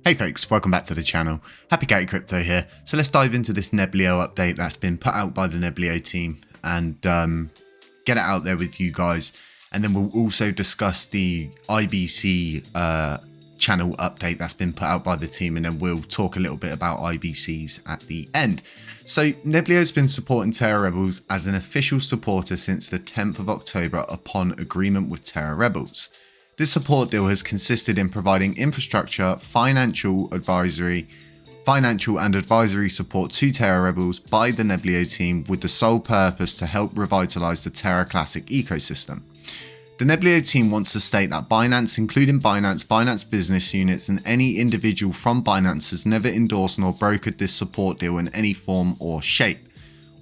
Hey folks, welcome back to the channel. Happy Gary Crypto here. So let's dive into this Neblio update that's been put out by the Neblio team and get it out there with you guys. And then we'll also discuss the IBC channel update that's been put out by the team, and then we'll talk a little bit about IBCs at the end. So Neblio's been supporting Terra Rebels as an official supporter since the 10th of October upon agreement with Terra Rebels. This support deal has consisted in providing infrastructure, financial and advisory support to Terra Rebels by the Neblio team with the sole purpose to help revitalize the Terra Classic ecosystem. The Neblio team wants to state that Binance, including Binance business units, and any individual from Binance has never endorsed nor brokered this support deal in any form or shape.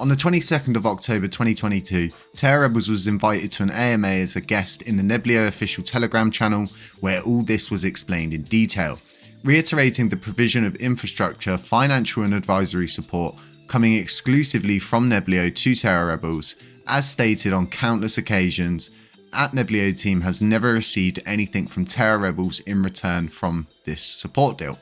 On the 22nd of October 2022, Terra Rebels was invited to an AMA as a guest in the Neblio official Telegram channel, where all this was explained in detail, reiterating the provision of infrastructure, financial and advisory support coming exclusively from Neblio to Terra Rebels. As stated on countless occasions, @Neblio team has never received anything from Terra Rebels in return from this support deal.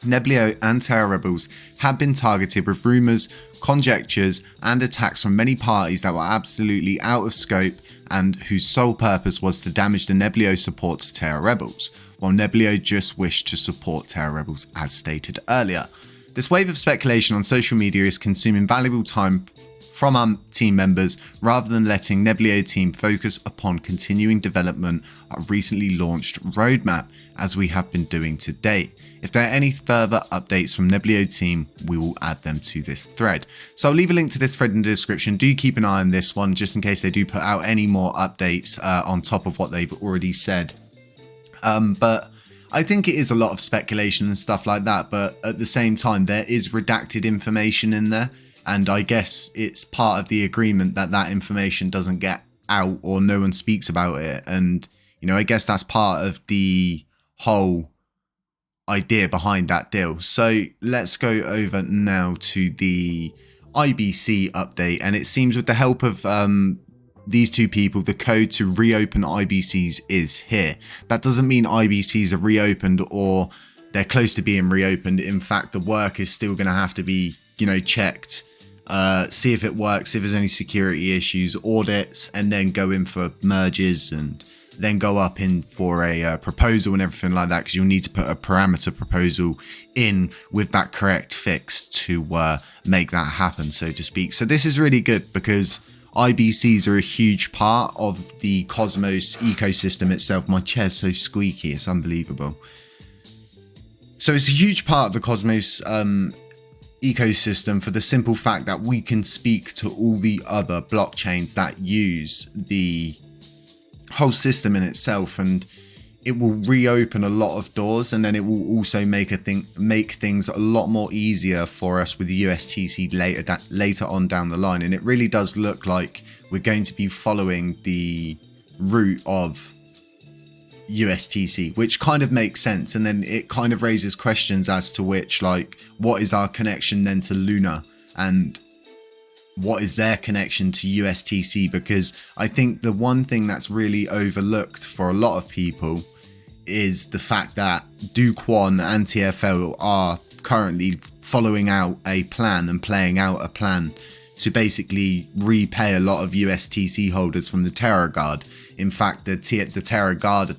Neblio and Terra Rebels have been targeted with rumours, conjectures and attacks from many parties that were absolutely out of scope and whose sole purpose was to damage the Neblio support to Terra Rebels, while Neblio just wished to support Terra Rebels as stated earlier. This wave of speculation on social media is consuming valuable time from our team members rather than letting Neblio team focus upon continuing development of recently launched roadmap as we have been doing to date. If there are any further updates from Neblio team, we will add them to this thread. So I'll leave a link to this thread in the description. Do keep an eye on this one just in case they do put out any more updates on top of what they've already said. But I think it is a lot of speculation and stuff like that, but at the same time there is redacted information in there. And I guess it's part of the agreement that that information doesn't get out or no one speaks about it. And, you know, I guess that's part of the whole idea behind that deal. So let's go over now to the IBC update. And it seems with the help of these two people, the code to reopen IBCs is here. That doesn't mean IBCs are reopened or they're close to being reopened. In fact, the work is still going to have to be, you know, checked. See if it works, if there's any security issues, audits, and then go in for merges and then go up in for a proposal and everything like that, because you'll need to put a parameter proposal in with that correct fix to make that happen, so to speak. So this is really good because IBCs are a huge part of the Cosmos ecosystem itself. My chair's so squeaky, it's unbelievable. So it's a huge part of the Cosmos ecosystem for the simple fact that we can speak to all the other blockchains that use the whole system in itself, and it will reopen a lot of doors, and then it will also make things a lot more easier for us with the USTC later on down the line. And it really does look like we're going to be following the route of USTC, which kind of makes sense. And then it kind of raises questions as to which, like, what is our connection then to Luna and what is their connection to USTC? Because I think the one thing that's really overlooked for a lot of people is the fact that JWAMB and TFL are currently following out a plan and playing out a plan to basically repay a lot of USTC holders from the Terra Guard. In fact, the Terra Guard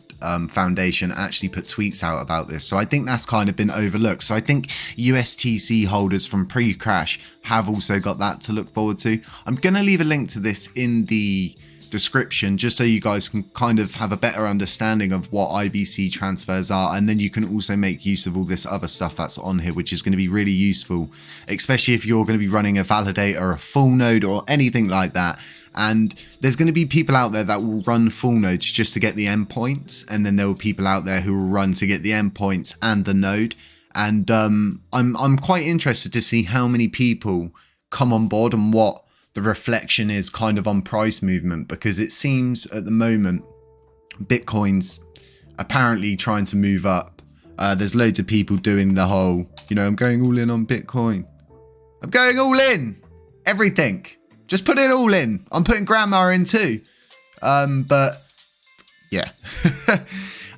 Foundation actually put tweets out about this. So I think that's kind of been overlooked. So I think USTC holders from pre-crash have also got that to look forward to. I'm going to leave a link to this in the description just so you guys can kind of have a better understanding of what IBC transfers are, and then you can also make use of all this other stuff that's on here, which is going to be really useful, especially if you're going to be running a validator or a full node or anything like that. And there's going to be people out there that will run full nodes just to get the endpoints, and then there will be people out there who will run to get the endpoints and the node. And I'm quite interested to see how many people come on board and what the reflection is kind of on price movement, because it seems at the moment Bitcoin's apparently trying to move up. There's loads of people doing the whole, you know, I'm going all in on Bitcoin. I'm going all in. Everything. Just put it all in. I'm putting grandma in too. But yeah.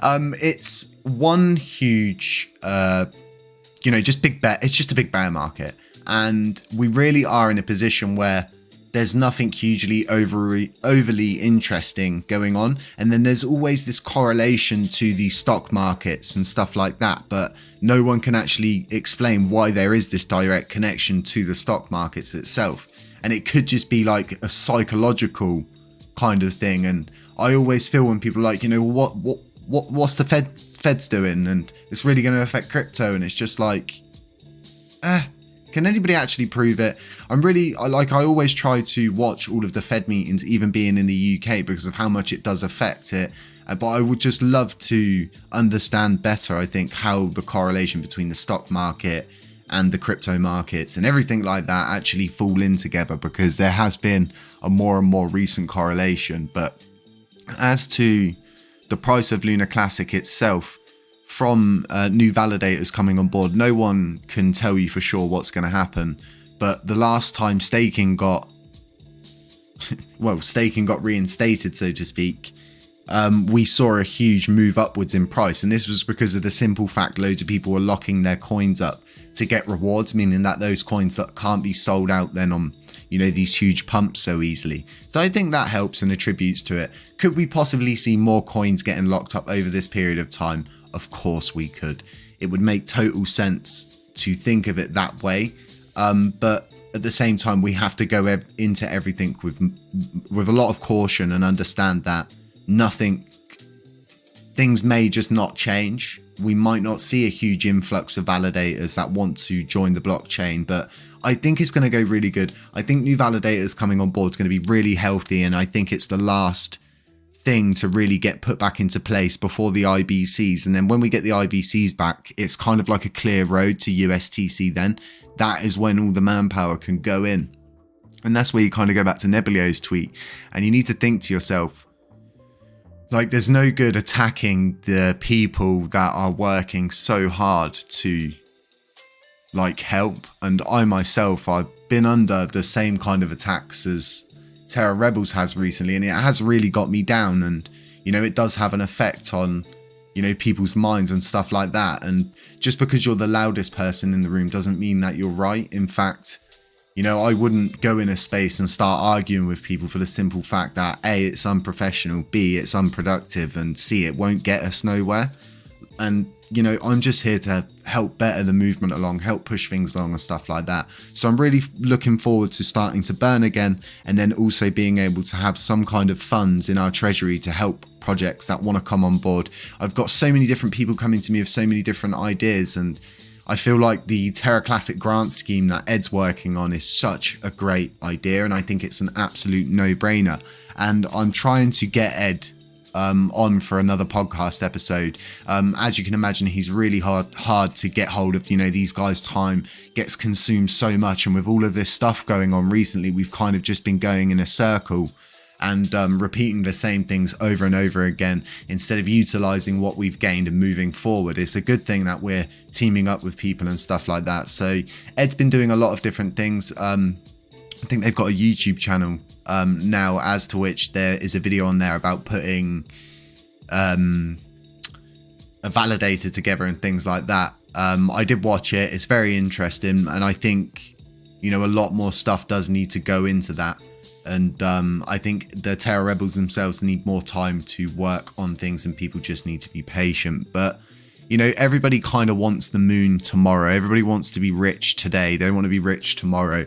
It's one huge, just big bear. It's just a big bear market. And we really are in a position where there's nothing hugely overly interesting going on. And then there's always this correlation to the stock markets and stuff like that. But no one can actually explain why there is this direct connection to the stock markets itself. And it could just be like a psychological kind of thing. And I always feel when people are like, what's the Fed's doing? And it's really going to affect crypto. And it's just like, can anybody actually prove it? I always try to watch all of the Fed meetings, even being in the UK, because of how much it does affect it. But I would just love to understand better, I think, how the correlation between the stock market and the crypto markets and everything like that actually fall in together, because there has been a more and more recent correlation. But as to the price of Lunar Classic itself, from new validators coming on board, no one can tell you for sure what's going to happen. But the last time staking got reinstated, so to speak, we saw a huge move upwards in price. And this was because of the simple fact loads of people were locking their coins up to get rewards, meaning that those coins that can't be sold out then on, these huge pumps so easily. So I think that helps and attributes to it. Could we possibly see more coins getting locked up over this period of time? Of course we could. It would make total sense to think of it that way. But at the same time, we have to go into everything with a lot of caution and understand that things may just not change. We might not see a huge influx of validators that want to join the blockchain, but I think it's going to go really good. I think new validators coming on board is going to be really healthy, and I think it's the last thing to really get put back into place before the IBCs. And then when we get the IBCs back, it's kind of like a clear road to USTC. Then that is when all the manpower can go in. And that's where you kind of go back to Neblio's tweet, and you need to think to yourself, like, there's no good attacking the people that are working so hard to help. And I myself, I've been under the same kind of attacks as Terra Rebels has recently, and it has really got me down. And it does have an effect on people's minds and stuff like that. And just because you're the loudest person in the room doesn't mean that you're right. In fact, I wouldn't go in a space and start arguing with people for the simple fact that A, it's unprofessional, B, it's unproductive, and C, it won't get us nowhere. And I'm just here to help better the movement along, help push things along and stuff like that. So I'm really looking forward to starting to burn again, and then also being able to have some kind of funds in our treasury to help projects that want to come on board. I've got so many different people coming to me with so many different ideas, and I feel like the Terra Classic grant scheme that Ed's working on is such a great idea, and I think it's an absolute no-brainer. And I'm trying to get Ed on for another podcast episode. As you can imagine, he's really hard to get hold of. These guys' time gets consumed so much, and with all of this stuff going on recently, we've kind of just been going in a circle and repeating the same things over and over again instead of utilizing what we've gained and moving forward. It's a good thing that we're teaming up with people and stuff like that. So Ed's been doing a lot of different things. I think they've got a YouTube channel now, as to which there is a video on there about putting a validator together and things like that. I did watch it. It's very interesting, and I think a lot more stuff does need to go into that. And I think the Terra Rebels themselves need more time to work on things, and people just need to be patient. But everybody kind of wants the moon tomorrow. Everybody wants to be rich today. They don't want to be rich tomorrow.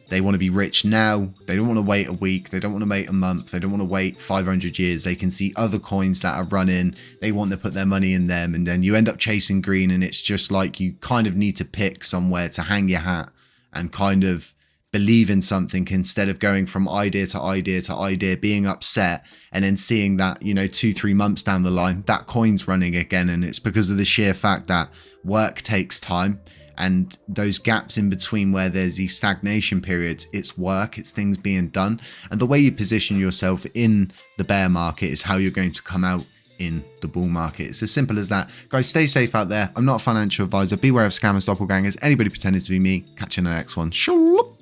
They want to be rich now. They don't want to wait a week. They don't want to wait a month. They don't want to wait 500 years. They can see other coins that are running. They want to put their money in them. And then you end up chasing green. And it's just like you kind of need to pick somewhere to hang your hat and kind of believe in something, instead of going from idea to idea to idea, being upset, and then seeing that 2-3 months down the line that coin's running again. And it's because of the sheer fact that work takes time, and those gaps in between where there's these stagnation periods, it's work, it's things being done. And the way you position yourself in the bear market is how you're going to come out in the bull market. It's as simple as that. Guys, stay safe out there. I'm not a financial advisor. Beware of scammers, doppelgangers, anybody pretending to be me. Catch you in the next one. Shalom.